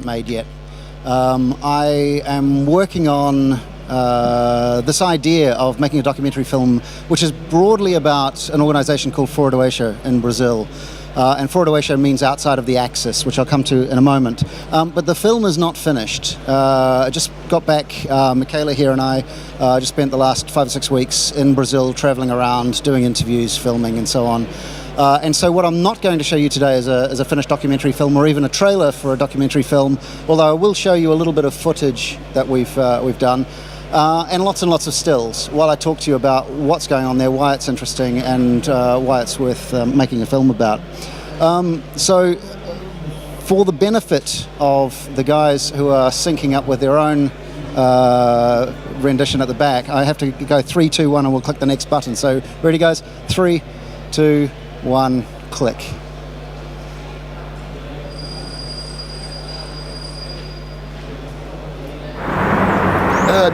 made yet. I am working on this idea of making a documentary film which is broadly about an organization called Fora Eixo in Brazil. And Fora Eixo means outside of the axis, which I'll come to in a moment. But the film is not finished. I just got back, Michaela here and I just spent the last 5 or 6 weeks in Brazil traveling around, doing interviews, filming and so on. And so what I'm not going to show you today is a finished documentary film or even a trailer for a documentary film, although I will show you a little bit of footage that we've done. And lots of stills while I talk to you about what's going on there, why it's interesting, and why it's worth making a film about. So for the benefit of the guys who are syncing up with their own rendition at the back, I have to go 3, 2, 1 and we'll click the next button. So ready guys? 3, 2, 1, click.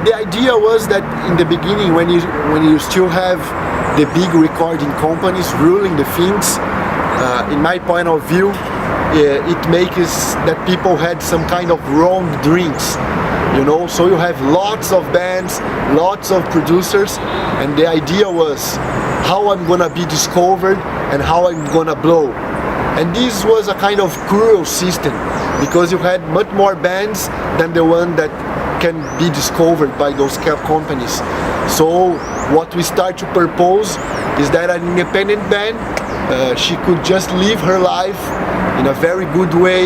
The idea was that in the beginning, when you still have the big recording companies ruling the things, in my point of view, it makes that people had some kind of wrong dreams, you know. So you have lots of bands, lots of producers, and the idea was how I'm gonna be discovered and how I'm gonna blow. And this was a kind of cruel system because you had much more bands than the one that can be discovered by those companies. So what we start to propose is that an independent band, she could just live her life in a very good way,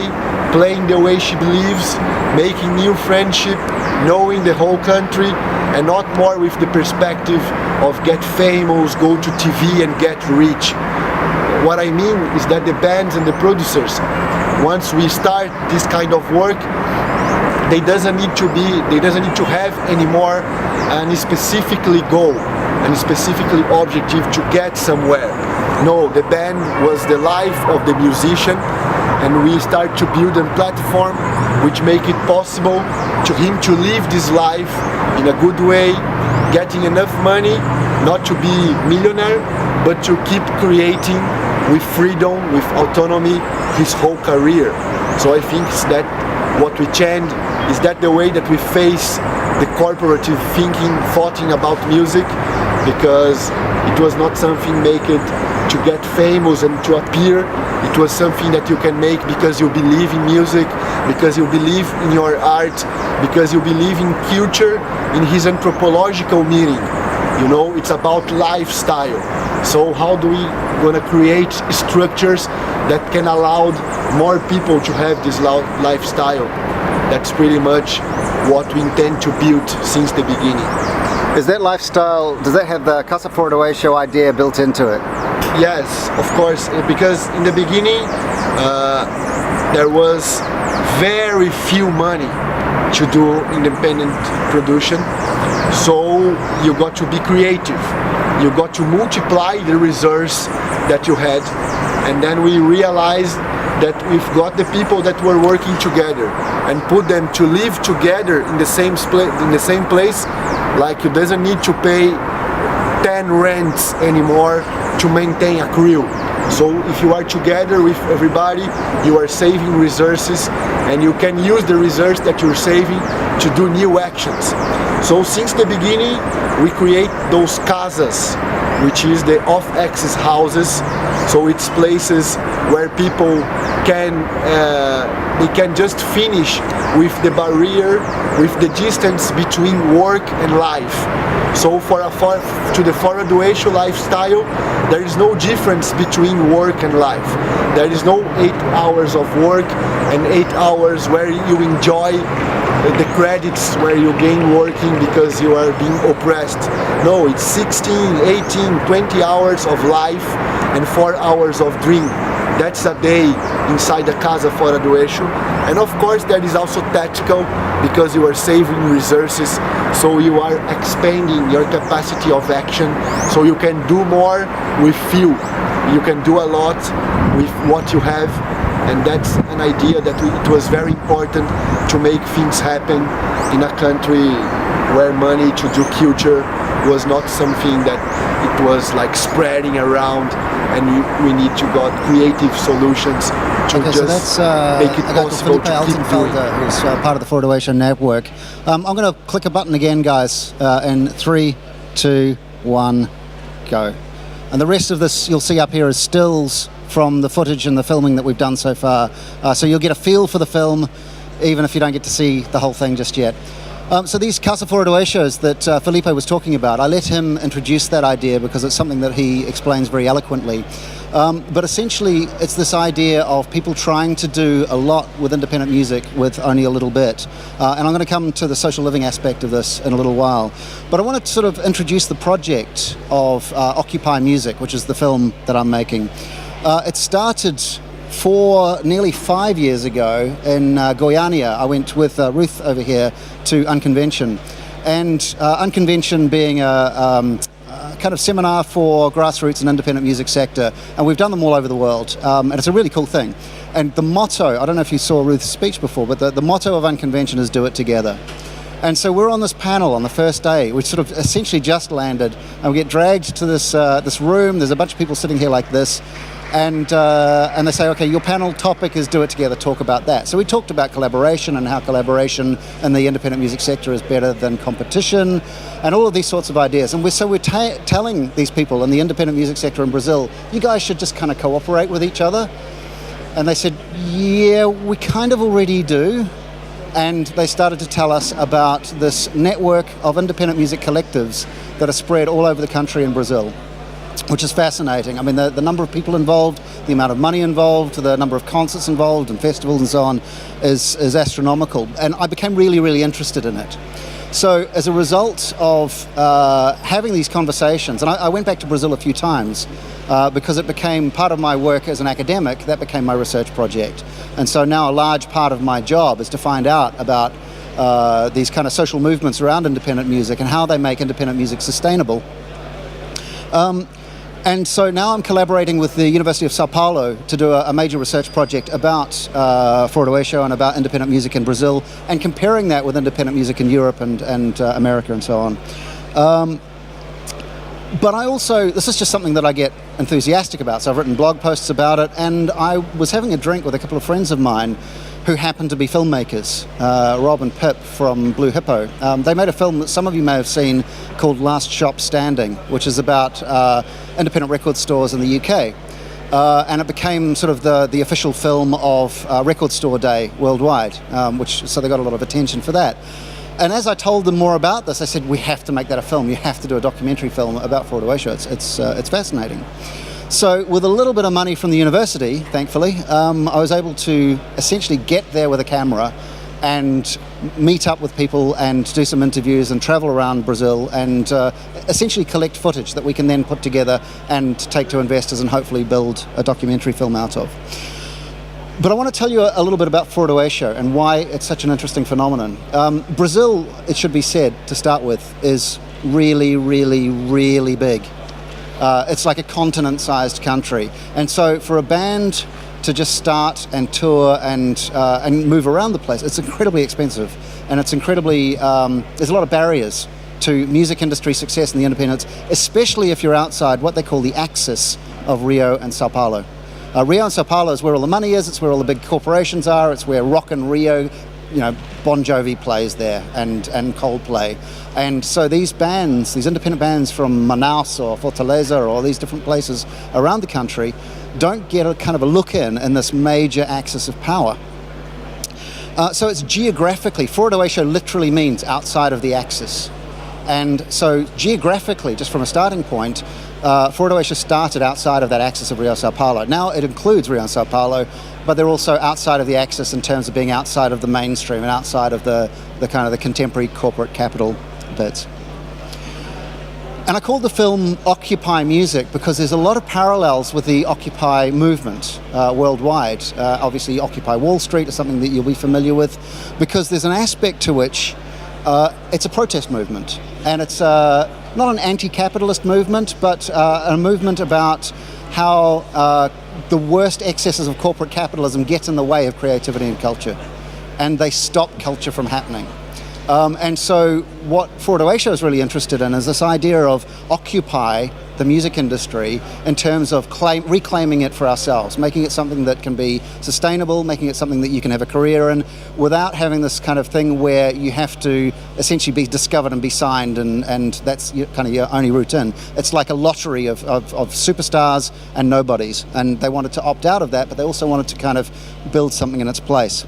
playing the way she believes, making new friendship, knowing the whole country, and not more with the perspective of get famous, go to TV and get rich. What I mean is that the bands and the producers, once we start this kind of work, they doesn't need to have anymore any specifically goal, any specifically objective to get somewhere. No, the band was the life of the musician, and we start to build a platform which make it possible to him to live this life in a good way, getting enough money not to be millionaire, but to keep creating with freedom, with autonomy, his whole career. So I think that what we change is that the way that we face the corporative thinking, thoughting about music, because it was not something make it to get famous and to appear. It was something that you can make because you believe in music, because you believe in your art, because you believe in culture, in his anthropological meaning. You know, it's about lifestyle. So how do we gonna create structures that can allow more people to have this lifestyle? That's pretty much what we intend to build since the beginning. Is that lifestyle, does that have the Casa Fora Eixo idea built into it? Yes, of course, because in the beginning there was very few money to do independent production, so you got to be creative. You got to multiply the resource that you had, and then we realized that we've got the people that were working together and put them to live together in the same place. Like you doesn't need to pay 10 rents anymore to maintain a crew. So if you are together with everybody, you are saving resources, and you can use the resource that you're saving to do new actions. So since the beginning, we create those casas, which is the off-axis houses. So it's places where people can just finish with the barrier, with the distance between work and life. So to the Fora Eixo lifestyle, there is no difference between work and life. There is no 8 hours of work and 8 hours where you enjoy the credits where you gain working because you are being oppressed. No, it's 16, 18, 20 hours of life and 4 hours of dream. That's a day inside the Casa Fora Eixo. And of course there is also tactical, because you are saving resources, so you are expanding your capacity of action, so you can do more with few. You can do a lot with what you have, and that's an idea that it was very important to make things happen in a country where money to do culture was not something that it was like spreading around, and we need to got creative solutions to okay, just so that's make it a guy called possible Felipe to keep doing. Altenfelder, who's part of the Fora Eixo network. I'm going to click a button again, guys, in 3, 2, 1, go. And the rest of this you'll see up here is stills from the footage and the filming that we've done so far. So you'll get a feel for the film, even if you don't get to see the whole thing just yet. So these Casa Fora do Eixos that Felipe was talking about, I let him introduce that idea because it's something that he explains very eloquently. But essentially, it's this idea of people trying to do a lot with independent music with only a little bit. And I'm going to come to the social living aspect of this in a little while. But I want to sort of introduce the project of Occupy Music, which is the film that I'm making. It started nearly 5 years ago in Goiânia. I went with Ruth over here to Unconvention. And Unconvention being a kind of seminar for grassroots and independent music sector, and we've done them all over the world, and it's a really cool thing. And the motto, I don't know if you saw Ruth's speech before, but the motto of Unconvention is do it together. And so we're on this panel on the first day, which sort of essentially just landed, and we get dragged to this room. There's a bunch of people sitting here like this, and they say, okay, your panel topic is do it together, talk about that. So we talked about collaboration and how collaboration in the independent music sector is better than competition, and all of these sorts of ideas. And we're telling these people in the independent music sector in Brazil, you guys should just kind of cooperate with each other. And they said, yeah, we kind of already do. And they started to tell us about this network of independent music collectives that are spread all over the country in Brazil, which is fascinating. I mean, the number of people involved, the amount of money involved, the number of concerts involved and festivals and so on is astronomical. And I became really, really interested in it. So as a result of having these conversations, and I went back to Brazil a few times because it became part of my work as an academic, that became my research project. And so now a large part of my job is to find out about these kind of social movements around independent music and how they make independent music sustainable. And so now I'm collaborating with the University of Sao Paulo to do a major research project about Fora do Eixo and about independent music in Brazil, and comparing that with independent music in Europe and America and so on. But I also, this is just something that I get enthusiastic about, so I've written blog posts about it, and I was having a drink with a couple of friends of mine who happen to be filmmakers, Rob and Pip from Blue Hippo. They made a film that some of you may have seen called Last Shop Standing, which is about independent record stores in the UK. And it became sort of the official film of Record Store Day worldwide, so they got a lot of attention for that. And as I told them more about this, I said, we have to make that a film. You have to do a documentary film about Fora do Eixo. It's fascinating. So with a little bit of money from the university, thankfully, I was able to essentially get there with a camera and meet up with people and do some interviews and travel around Brazil and essentially collect footage that we can then put together and take to investors and hopefully build a documentary film out of. But I want to tell you a little bit about Fora do Eixo and why it's such an interesting phenomenon. Brazil, it should be said to start with, is really, really, really big. It's like a continent-sized country. And so for a band to just start and tour and move around the place, it's incredibly expensive. And it's incredibly, there's a lot of barriers to music industry success in the independents, especially if you're outside what they call the axis of Rio and Sao Paulo. Rio and Sao Paulo is where all the money is, it's where all the big corporations are, it's where Rock in Rio, Bon Jovi plays there and Coldplay. And so these bands, these independent bands from Manaus or Fortaleza or all these different places around the country don't get a kind of a look in this major axis of power. So it's geographically, Fora do Eixo literally means outside of the axis. And so geographically, just from a starting point, Fora do Eixo started outside of that axis of Rio and Sao Paulo. Now it includes Rio and Sao Paulo, but they're also outside of the axis in terms of being outside of the mainstream and outside of the kind of the contemporary corporate capital bits. And I called the film Occupy Music because there's a lot of parallels with the Occupy movement worldwide. Obviously Occupy Wall Street is something that you'll be familiar with, because there's an aspect to which it's a protest movement. And it's not an anti-capitalist movement, but a movement about how the worst excesses of corporate capitalism get in the way of creativity and culture. And they stop culture from happening. And so what Fora Eixo is really interested in is this idea of occupy the music industry in terms of reclaiming it for ourselves, making it something that can be sustainable, making it something that you can have a career in, without having this kind of thing where you have to essentially be discovered and be signed, and that's kind of your only route in. It's like a lottery of superstars and nobodies, and they wanted to opt out of that, but they also wanted to kind of build something in its place.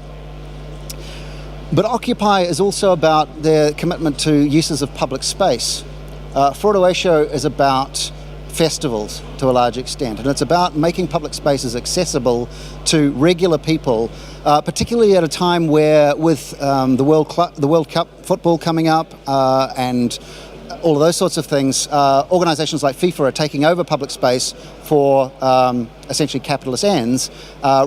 But Occupy is also about their commitment to uses of public space. Fora Eixo is about festivals to a large extent, and it's about making public spaces accessible to regular people, particularly at a time where with the World Cup football coming up and all of those sorts of things, organisations like FIFA are taking over public space for essentially capitalist ends,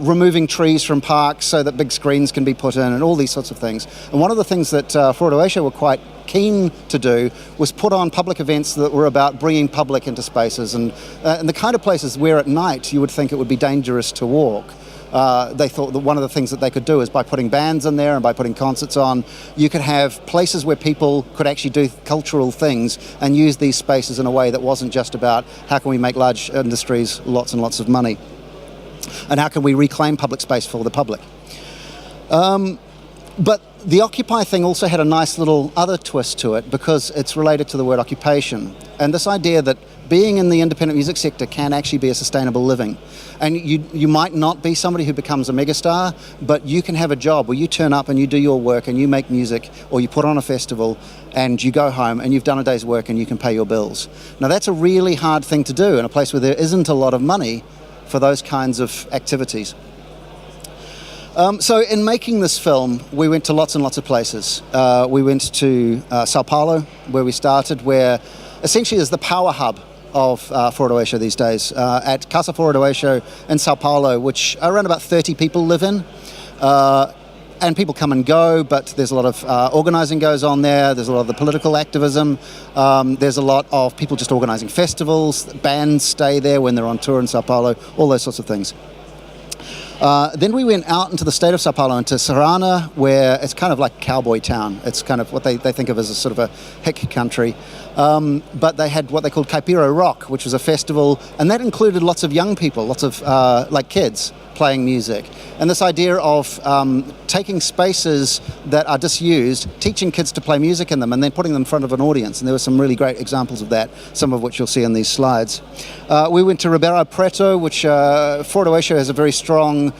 removing trees from parks so that big screens can be put in and all these sorts of things. And one of the things that Fora Eixo were quite keen to do was put on public events that were about bringing public into spaces, and the kind of places where at night you would think it would be dangerous to walk. They thought that one of the things that they could do is by putting bands in there and by putting concerts on, you could have places where people could actually do cultural things and use these spaces in a way that wasn't just about how can we make large industries lots and lots of money, and how can we reclaim public space for the public. But the Occupy thing also had a nice little other twist to it, because it's related to the word occupation, and this idea that being in the independent music sector can actually be a sustainable living. And you might not be somebody who becomes a megastar, but you can have a job where you turn up and you do your work and you make music, or you put on a festival and you go home and you've done a day's work and you can pay your bills. Now that's a really hard thing to do in a place where there isn't a lot of money for those kinds of activities. So in making this film, we went to lots and lots of places. We went to Sao Paulo, where we started, where essentially is the power hub of Fora Eixo these days. At Casa Fora Eixo in Sao Paulo, which around about 30 people live in. And people come and go, but there's a lot of organising goes on there. There's a lot of the political activism. There's a lot of people just organising festivals. Bands stay there when they're on tour in Sao Paulo, all those sorts of things. Then we went out into the state of Sao Paulo, into Serrana, where it's kind of like cowboy town. It's kind of what they think of as a sort of a hick country. But they had what they called Caipira Rock, which was a festival, and that included lots of young people, lots of like kids playing music. And this idea of taking spaces that are disused, teaching kids to play music in them, and then putting them in front of an audience. And there were some really great examples of that, some of which you'll see in these slides. We went to Ribeirão Preto, which Fora Eixo has a very strong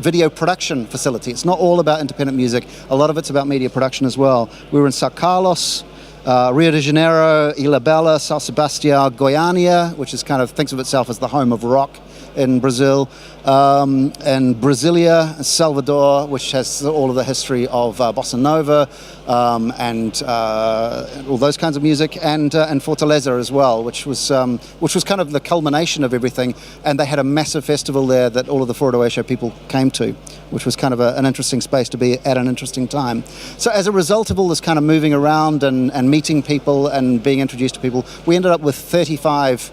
video production facility. It's not all about independent music. A lot of it's about media production as well. We were in São Carlos, Rio de Janeiro, Ilhabela, São Sebastião, Goiânia, which is kind of thinks of itself as the home of rock in Brazil, and Brasilia, Salvador, which has all of the history of bossa nova and all those kinds of music, and Fortaleza as well, which was kind of the culmination of everything. And they had a massive festival there that all of the Fora Eixo people came to, which was kind of an interesting space to be at an interesting time. So as a result of all this kind of moving around and meeting people and being introduced to people, we ended up with 35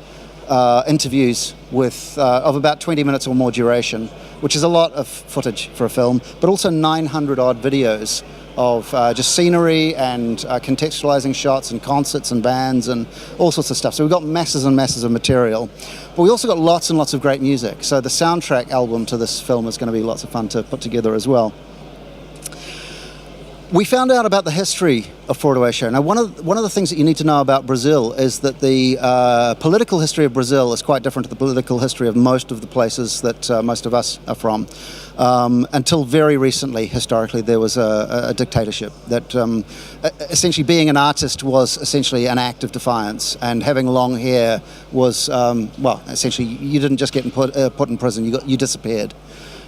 interviews with of about 20 minutes or more duration, which is a lot of footage for a film, but also 900 odd videos of just scenery and contextualizing shots and concerts and bands and all sorts of stuff. So we've got masses and masses of material, but we also got lots and lots of great music. So the soundtrack album to this film is going to be lots of fun to put together as well. We found out about the history of Fora Eixo. Now, one of the things that you need to know about Brazil is that the political history of Brazil is quite different to the political history of most of the places that most of us are from. Until very recently, historically, there was a dictatorship that essentially being an artist was essentially an act of defiance, and having long hair was, well, essentially you didn't just get put in prison, you disappeared.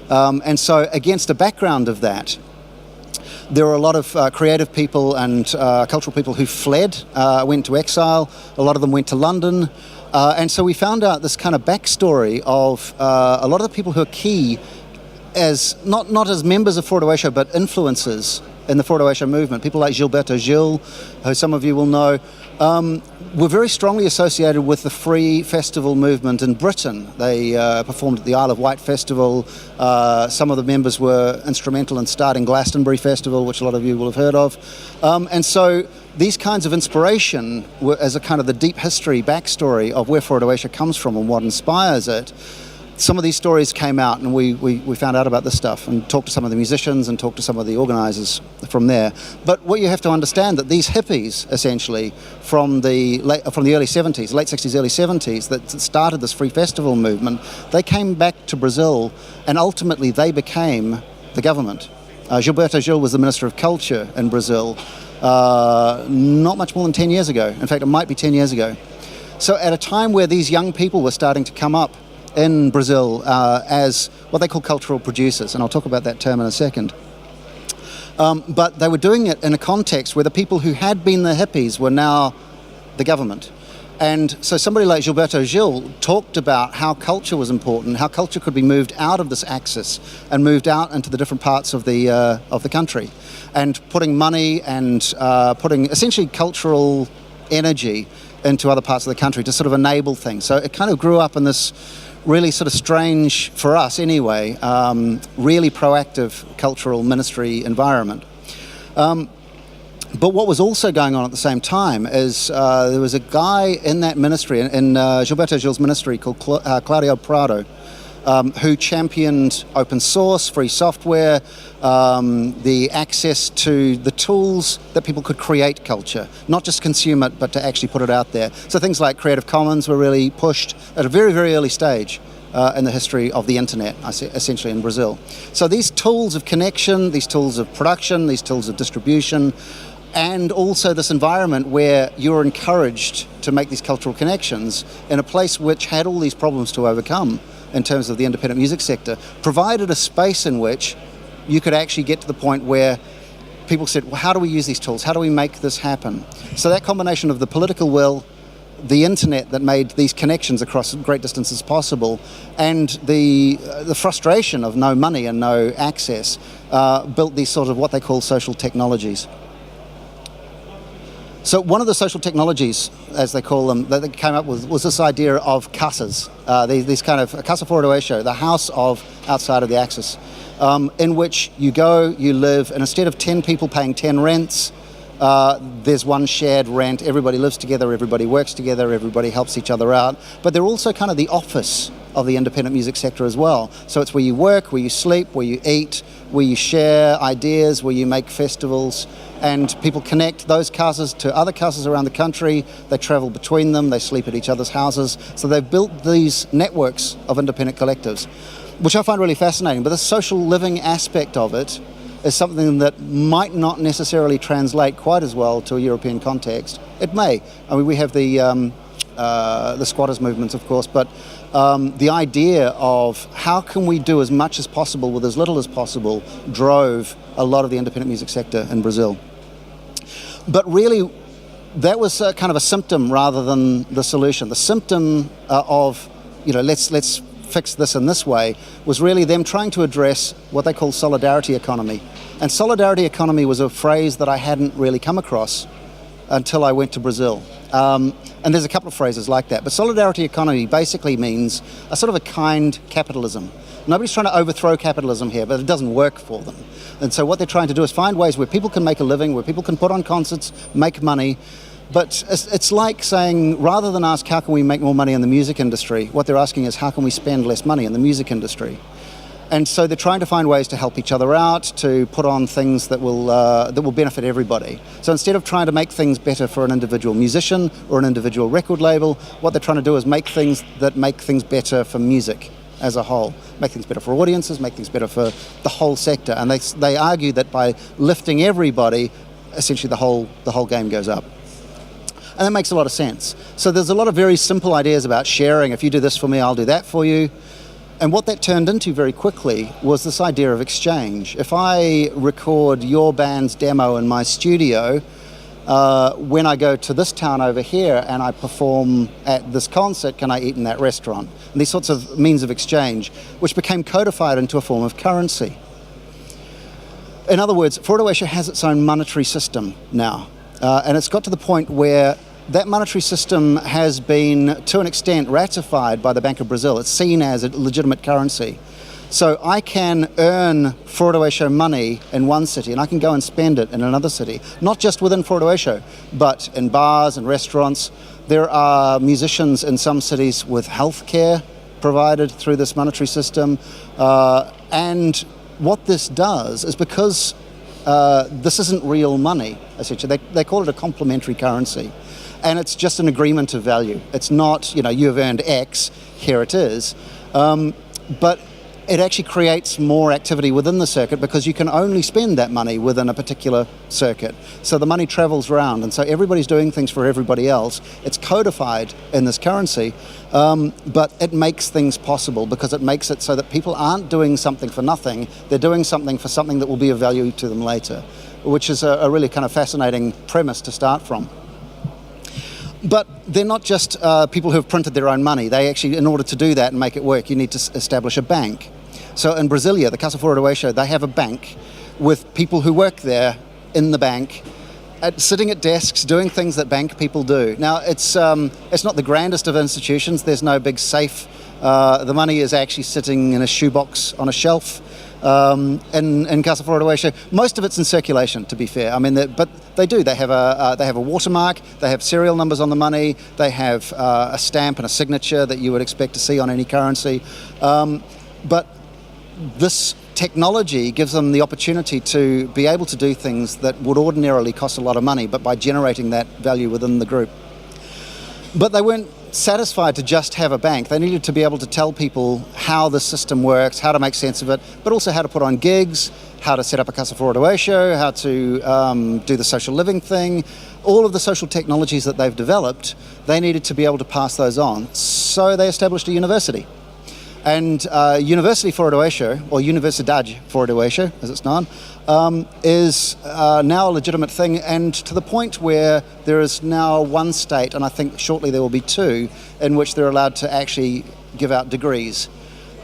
And so against a background of that, there were a lot of creative people and cultural people who fled, went to exile. A lot of them went to London. And so we found out this kind of backstory of a lot of the people who are key as, not as members of Fora Eixo, but influencers in the Fora Eixo movement. People like Gilberto Gil, who some of you will know, were very strongly associated with the free festival movement in Britain. They performed at the Isle of Wight Festival. Some of the members were instrumental in starting Glastonbury Festival, which a lot of you will have heard of. And so these kinds of inspiration were as a kind of the deep history backstory of where Fora Eixo comes from and what inspires it. Some of these stories came out, and we found out about this stuff and talked to some of the musicians and talked to some of the organisers from there. But what you have to understand, that these hippies, essentially, from the early 70s, late 60s, early 70s, that started this free festival movement, they came back to Brazil, and ultimately they became the government. Gilberto Gil was the Minister of Culture in Brazil not much more than 10 years ago. In fact, it might be 10 years ago. So at a time where these young people were starting to come up in Brazil as what they call cultural producers, and I'll talk about that term in a second. But they were doing it in a context where the people who had been the hippies were now the government. And so somebody like Gilberto Gil talked about how culture was important, how culture could be moved out of this axis and moved out into the different parts of the country, and putting money and putting essentially cultural energy into other parts of the country to sort of enable things. So it kind of grew up in this really sort of strange, for us anyway, really proactive cultural ministry environment. But what was also going on at the same time is there was a guy in that ministry, in Gilberto Gil's ministry, called Claudio Prado, who championed open source, free software, the access to the tools that people could create culture, not just consume it, but to actually put it out there. So things like Creative Commons were really pushed at a very, very early stage in the history of the internet, essentially in Brazil. So these tools of connection, these tools of production, these tools of distribution, and also this environment where you're encouraged to make these cultural connections in a place which had all these problems to overcome in terms of the independent music sector, provided a space in which you could actually get to the point where people said, well, how do we use these tools? How do we make this happen? So that combination of the political will, the internet that made these connections across great distances possible, and the frustration of no money and no access, built these sort of what they call social technologies. So one of the social technologies, as they call them, that they came up with was this idea of casas, these kind of Casa Fora do Eixo, the house of outside of the axis, in which you go, you live, and instead of 10 people paying 10 rents, there's one shared rent. Everybody lives together, everybody works together, everybody helps each other out. But they're also kind of the office of the independent music sector as well. So it's where you work, where you sleep, where you eat, where you share ideas, where you make festivals, and people connect those casas to other casas around the country. They travel between them, they sleep at each other's houses. So they've built these networks of independent collectives, which I find really fascinating. But the social living aspect of it is something that might not necessarily translate quite as well to a European context. It may. I mean, we have the squatters movements, of course, but the idea of how can we do as much as possible with as little as possible drove a lot of the independent music sector in Brazil. But really, that was kind of a symptom rather than the solution. The symptom of, let's fix this in this way, was really them trying to address what they call solidarity economy. And solidarity economy was a phrase that I hadn't really come across until I went to Brazil. And there's a couple of phrases like that. But solidarity economy basically means a sort of a kind capitalism. Nobody's trying to overthrow capitalism here, but it doesn't work for them. And so what they're trying to do is find ways where people can make a living, where people can put on concerts, make money. But it's like saying, rather than ask how can we make more money in the music industry, what they're asking is how can we spend less money in the music industry? And so they're trying to find ways to help each other out, to put on things that will benefit everybody. So instead of trying to make things better for an individual musician or an individual record label, what they're trying to do is make things better for music as a whole, make things better for audiences, make things better for the whole sector. And they argue that by lifting everybody, essentially the whole game goes up. And that makes a lot of sense. So there's a lot of very simple ideas about sharing. If you do this for me, I'll do that for you. And what that turned into very quickly was this idea of exchange. If I record your band's demo in my studio, when I go to this town over here and I perform at this concert, can I eat in that restaurant? And these sorts of means of exchange, which became codified into a form of currency. In other words, Fora Eixo has its own monetary system now. And it's got to the point where that monetary system has been, to an extent, ratified by the Bank of Brazil. It's seen as a legitimate currency. So I can earn Fora Eixo money in one city, and I can go and spend it in another city. Not just within Fora Eixo, but in bars and restaurants. There are musicians in some cities with healthcare provided through this monetary system. And what this does is, because this isn't real money, essentially, they call it a complementary currency. And it's just an agreement of value. It's not, you've earned X, here it is. But it actually creates more activity within the circuit, because you can only spend that money within a particular circuit. So the money travels around, and so everybody's doing things for everybody else. It's codified in this currency, but it makes things possible, because it makes it so that people aren't doing something for nothing. They're doing something for something that will be of value to them later, which is a really kind of fascinating premise to start from. But they're not just people who have printed their own money. They actually, in order to do that and make it work, you need to establish a bank. So in Brasilia, the Casa Fora Eixo, they have a bank with people who work there in the bank, sitting at desks, doing things that bank people do. Now, it's not the grandest of institutions. There's no big safe. The money is actually sitting in a shoebox on a shelf in Casa Fora Eixo. Most of it's in circulation, to be fair. I mean, but they do. They have a watermark. They have serial numbers on the money. They have a stamp and a signature that you would expect to see on any currency. But this technology gives them the opportunity to be able to do things that would ordinarily cost a lot of money, but by generating that value within the group. But they weren't satisfied to just have a bank. They needed to be able to tell people how the system works, how to make sense of it, but also how to put on gigs, how to set up a Casa Fora Eixo, how to do the social living thing. All of the social technologies that they've developed, they needed to be able to pass those on. So they established a university. And University Fora Eixo, or Universidade Fora Eixo, as it's known, is now a legitimate thing, and to the point where there is now one state, and I think shortly there will be two, in which they're allowed to actually give out degrees.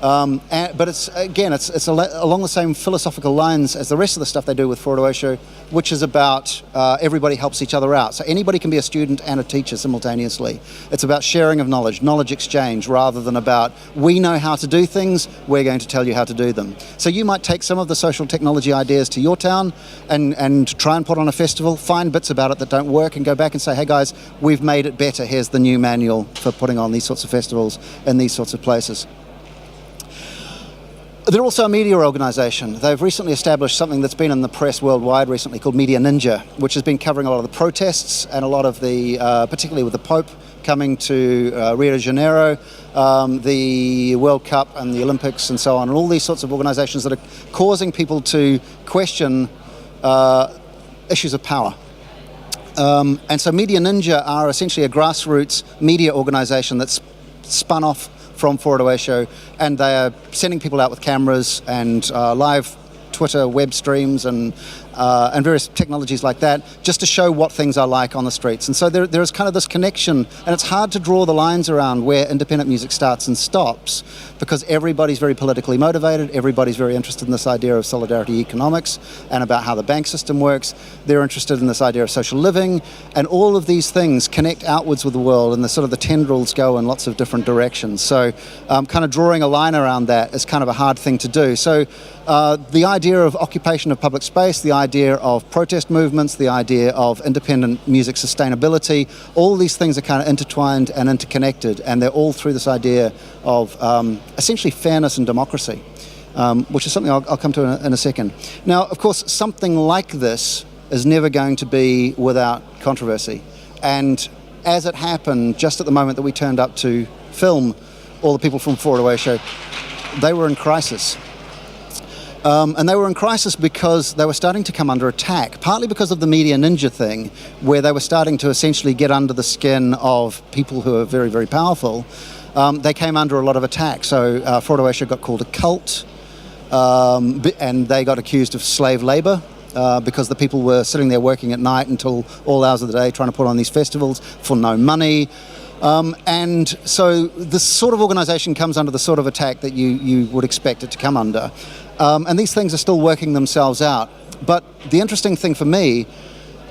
But it's along the same philosophical lines as the rest of the stuff they do with Fora Eixo, which is about everybody helps each other out. So anybody can be a student and a teacher simultaneously. It's about sharing of knowledge exchange, rather than about, we know how to do things, we're going to tell you how to do them. So you might take some of the social technology ideas to your town and try and put on a festival, find bits about it that don't work, and go back and say, hey guys, we've made it better. Here's the new manual for putting on these sorts of festivals in these sorts of places. They're also a media organisation. They've recently established something that's been in the press worldwide recently called Media Ninja, which has been covering a lot of the protests and a lot of the, particularly with the Pope coming to Rio de Janeiro, the World Cup and the Olympics and so on, and all these sorts of organisations that are causing people to question issues of power. And so Media Ninja are essentially a grassroots media organisation that's spun off from Fora Eixo, and they are sending people out with cameras and live Twitter web streams and various technologies like that, just to show what things are like on the streets. And so there is kind of this connection, and it's hard to draw the lines around where independent music starts and stops, because everybody's very politically motivated, everybody's very interested in this idea of solidarity economics and about how the bank system works. They're interested in this idea of social living, and all of these things connect outwards with the world, and the tendrils go in lots of different directions. So kind of drawing a line around that is kind of a hard thing to do. So the idea of occupation of public space, the idea of protest movements, the idea of independent music sustainability, all these things are kind of intertwined and interconnected, and they're all through this idea of essentially fairness and democracy, which is something I'll come to in a second. Now, of course, something like this is never going to be without controversy, and as it happened, just at the moment that we turned up to film all the people from Fora Eixo, they were in crisis. And they were in crisis because they were starting to come under attack, partly because of the Media Ninja thing, where they were starting to essentially get under the skin of people who are very, very powerful. They came under a lot of attack. So Fora Eixo got called a cult, and they got accused of slave labour, because the people were sitting there working at night until all hours of the day trying to put on these festivals for no money. And so this sort of organisation comes under the sort of attack that you would expect it to come under. And these things are still working themselves out. But the interesting thing for me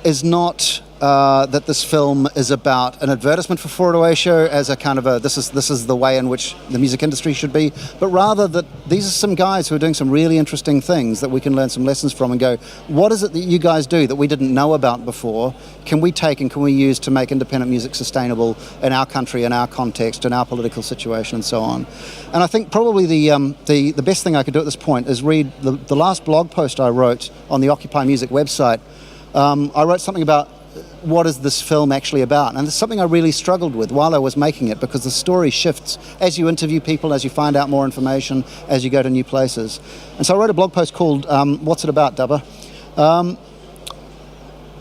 is not that this film is about an advertisement for Fora Eixo as a kind of a this is the way in which the music industry should be, but rather that these are some guys who are doing some really interesting things that we can learn some lessons from and go, what is it that you guys do that we didn't know about before? Can we take and can we use to make independent music sustainable in our country, in our context, in our political situation, and so on? And I think probably the best thing I could do at this point is read the last blog post I wrote on the Occupy Music website. I wrote something about what is this film actually about, and it's something I really struggled with while I was making it, because the story shifts as you interview people, as you find out more information, as you go to new places. And so I wrote a blog post called What's It About, Dubba?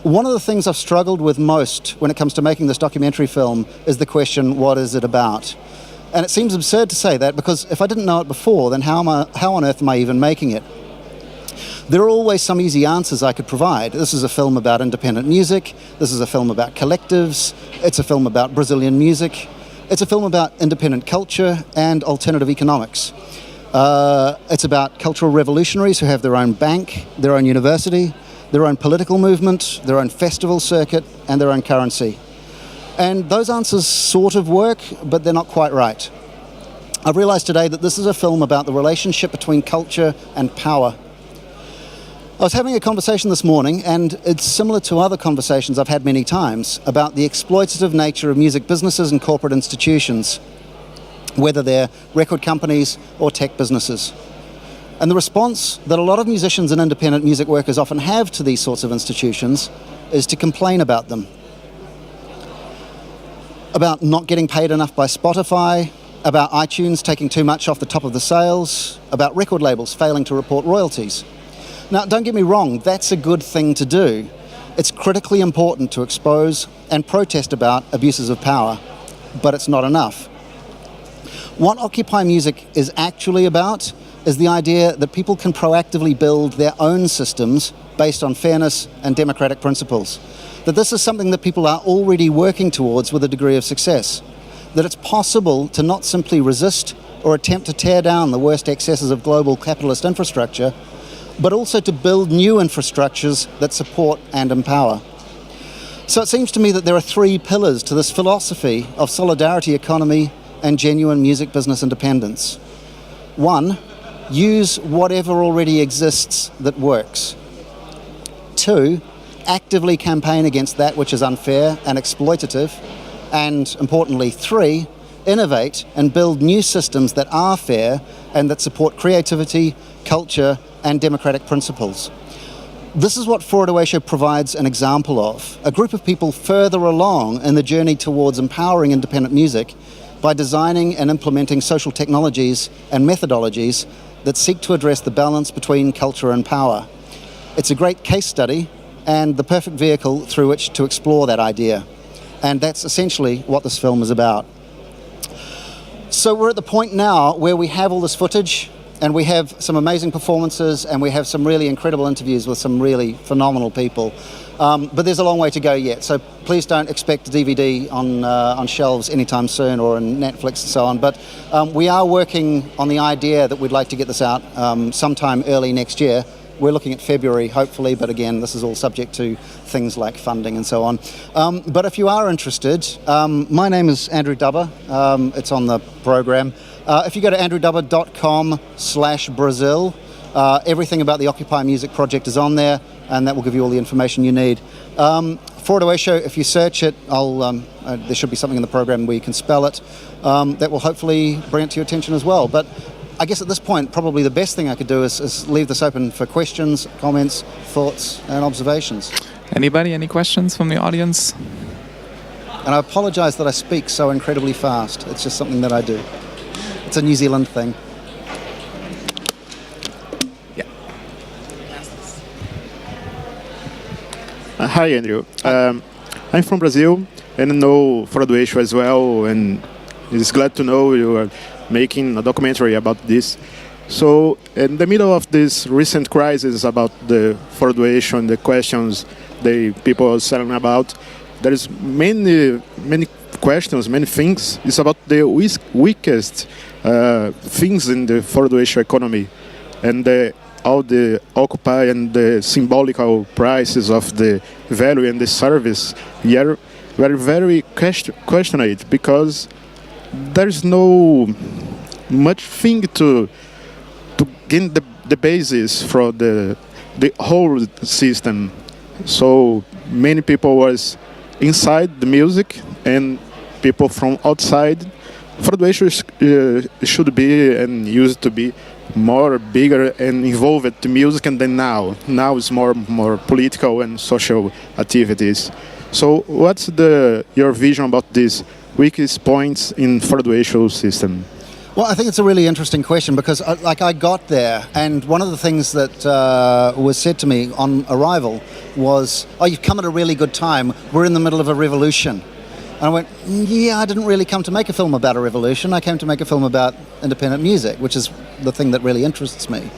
One of the things I've struggled with most when it comes to making this documentary film is the question, what is it about? And it seems absurd to say that, because if I didn't know it before, then how on earth am I even making it? There are always some easy answers I could provide. This is a film about independent music. This is a film about collectives. It's a film about Brazilian music. It's a film about independent culture and alternative economics. It's about cultural revolutionaries who have their own bank, their own university, their own political movement, their own festival circuit, and their own currency. And those answers sort of work, but they're not quite right. I've realized today that this is a film about the relationship between culture and power. I was having a conversation this morning, and it's similar to other conversations I've had many times about the exploitative nature of music businesses and corporate institutions, whether they're record companies or tech businesses. And the response that a lot of musicians and independent music workers often have to these sorts of institutions is to complain about them. About not getting paid enough by Spotify, about iTunes taking too much off the top of the sales, about record labels failing to report royalties. Now, don't get me wrong, that's a good thing to do. It's critically important to expose and protest about abuses of power, but it's not enough. What Occupy Music is actually about is the idea that people can proactively build their own systems based on fairness and democratic principles. That this is something that people are already working towards with a degree of success. That it's possible to not simply resist or attempt to tear down the worst excesses of global capitalist infrastructure, but also to build new infrastructures that support and empower. So it seems to me that there are three pillars to this philosophy of solidarity economy and genuine music business independence. One, use whatever already exists that works. Two, actively campaign against that which is unfair and exploitative. And importantly, three, innovate and build new systems that are fair and that support creativity, culture, and democratic principles. This is what Fora Eixo provides an example of, a group of people further along in the journey towards empowering independent music by designing and implementing social technologies and methodologies that seek to address the balance between culture and power. It's a great case study and the perfect vehicle through which to explore that idea. And that's essentially what this film is about. So we're at the point now where we have all this footage, and we have some amazing performances, and we have some really incredible interviews with some really phenomenal people. But there's a long way to go yet, so please don't expect a DVD on shelves anytime soon or on Netflix and so on. But we are working on the idea that we'd like to get this out sometime early next year. We're looking at February, hopefully, but again, this is all subject to things like funding and so on. But if you are interested, my name is Andrew Dubba. It's on the program. If you go to andrewdubba.com/Brazil, everything about the Occupy Music project is on there, and that will give you all the information you need. Fora Eixo, if you search it, there should be something in the program where you can spell it. That will hopefully bring it to your attention as well. But I guess at this point, probably the best thing I could do is leave this open for questions, comments, thoughts, and observations. Anybody, any questions from the audience? And I apologize that I speak so incredibly fast. It's just something that I do. It's a New Zealand thing. Yeah. Hi, Andrew. I'm from Brazil and know Fora Eixo as well, and it's glad to know you are making a documentary about this. So, in the middle of this recent crisis about the Fora Eixo and the questions the people are selling about, there is many questions, many things. It's about the weakest things in the Fora Eixo economy. And all the occupy and the symbolical prices of the value and the service, were very questioned because there's no much thing to gain the basis for the whole system. So many people was inside the music and people from outside. For the Eixo should be and used to be more bigger and involved to music than now. Now it's more political and social activities. So what's your vision about these weakest points in for the Eixo system? Well, I think it's a really interesting question because I got there, and one of the things that was said to me on arrival was, "Oh, you've come at a really good time. We're in the middle of a revolution." And I went, "Yeah, I didn't really come to make a film about a revolution. I came to make a film about independent music, which is the thing that really interests me."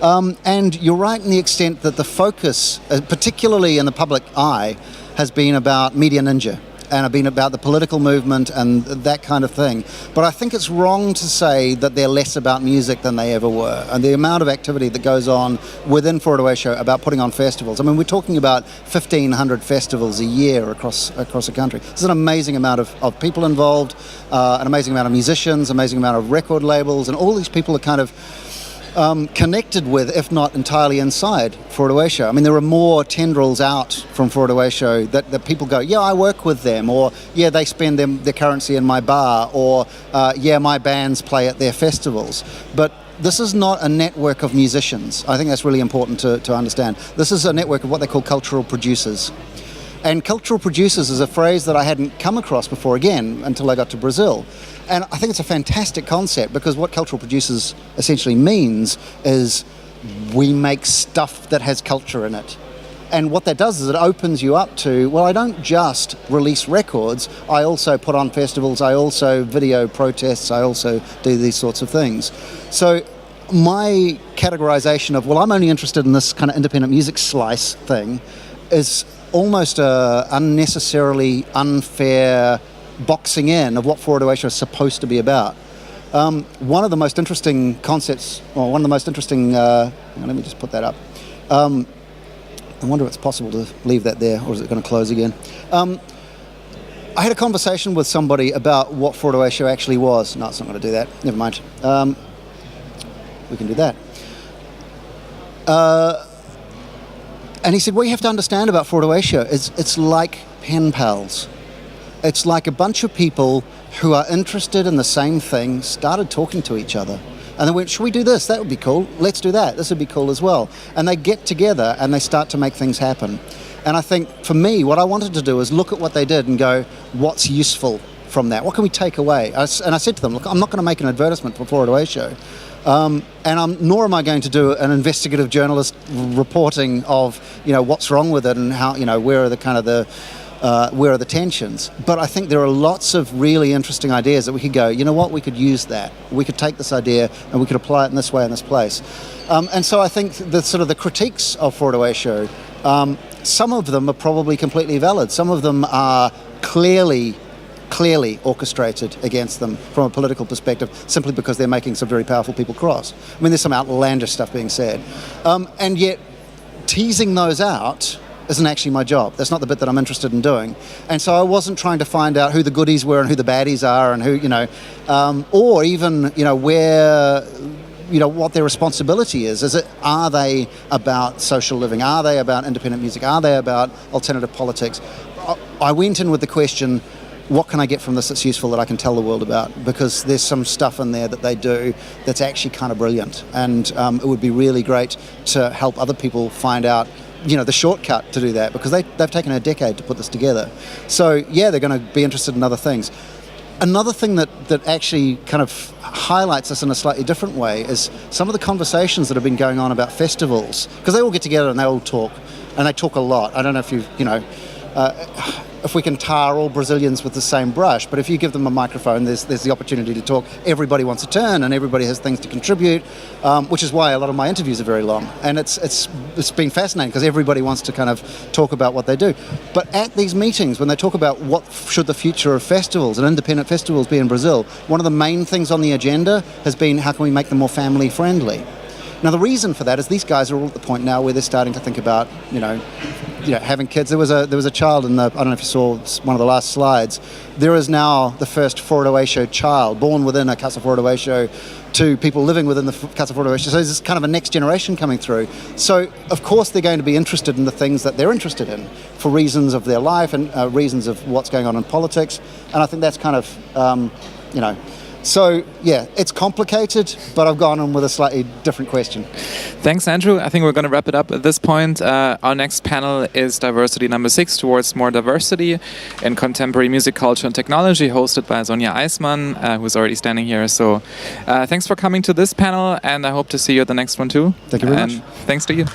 And you're right in the extent that the focus, particularly in the public eye, has been about Media Ninja. And have been about the political movement and that kind of thing. But I think it's wrong to say that they're less about music than they ever were. And the amount of activity that goes on within Fora do Eixo about putting on festivals. I mean, we're talking about 1,500 festivals a year across the country. There's an amazing amount of people involved, an amazing amount of musicians, amazing amount of record labels, and all these people are kind of connected with, if not entirely inside, Fora do Eixo. I mean, there are more tendrils out from Fora do Eixo that people go, "Yeah, I work with them," or "Yeah, they spend their currency in my bar," or "Yeah, my bands play at their festivals." But this is not a network of musicians. I think that's really important to understand. This is a network of what they call cultural producers. And cultural producers is a phrase that I hadn't come across before, again, until I got to Brazil. And I think it's a fantastic concept because what cultural producers essentially means is we make stuff that has culture in it. And what that does is it opens you up to, well, I don't just release records, I also put on festivals, I also video protests, I also do these sorts of things. So my categorization of, well, I'm only interested in this kind of independent music slice thing is almost a unnecessarily unfair boxing in of what Fora do Eixo is supposed to be about. One of the most interesting concepts, or one of the most interesting, let me just put that up. I wonder if it's possible to leave that there, or is it going to close again? I had a conversation with somebody about what Fora do Eixo actually was. No, it's not going to do that. Never mind. We can do that. And he said, what you have to understand about Fora do Eixo is it's like pen pals. It's like a bunch of people who are interested in the same thing started talking to each other. And they went, should we do this? That would be cool. Let's do that. This would be cool as well. And they get together and they start to make things happen. And I think for me, what I wanted to do is look at what they did and go, what's useful from that? What can we take away? And I said to them, look, I'm not going to make an advertisement for Fora do Eixo. Nor am I going to do an investigative journalist reporting of, what's wrong with it and how, where are the tensions. But I think there are lots of really interesting ideas that we could go, you know what, we could use that. We could take this idea and we could apply it in this way in this place. And so I think the critiques of Fora do Eixo, some of them are probably completely valid. Some of them are clearly orchestrated against them from a political perspective simply because they're making some very powerful people cross. I mean, there's some outlandish stuff being said. And yet, teasing those out isn't actually my job. That's not the bit that I'm interested in doing. And so I wasn't trying to find out who the goodies were and who the baddies are and who, or even, where, what their responsibility is. Are they about social living? Are they about independent music? Are they about alternative politics? I went in with the question, what can I get from this that's useful that I can tell the world about? Because there's some stuff in there that they do that's actually kind of brilliant. And it would be really great to help other people find out the shortcut to do that, because they've taken a decade to put this together. So yeah, they're going to be interested in other things. Another thing that actually kind of highlights this in a slightly different way is some of the conversations that have been going on about festivals, because they all get together and they all talk, and they talk a lot. I don't know if if we can tar all Brazilians with the same brush, but if you give them a microphone, there's the opportunity to talk. Everybody wants a turn, and everybody has things to contribute, which is why a lot of my interviews are very long. And it's been fascinating because everybody wants to kind of talk about what they do. But at these meetings, when they talk about what should the future of festivals and independent festivals be in Brazil, one of the main things on the agenda has been how can we make them more family friendly. Now, the reason for that is these guys are all at the point now where they're starting to think about, having kids. There was a child in the, I don't know if you saw one of the last slides. There is now the first Fora do Eixo child born within a Casa Fora do Eixo to people living within the Casa Fora do Eixo. So there's kind of a next generation coming through. So, of course, they're going to be interested in the things that they're interested in for reasons of their life and reasons of what's going on in politics. And I think that's kind of, So, yeah, it's complicated, but I've gone on with a slightly different question. Thanks, Andrew. I think we're going to wrap it up at this point. Our next panel is diversity number 6, towards more diversity in contemporary music, culture, and technology, hosted by Sonja Eismann, who's already standing here. So thanks for coming to this panel, and I hope to see you at the next one too. Thank you very much. Thanks to you.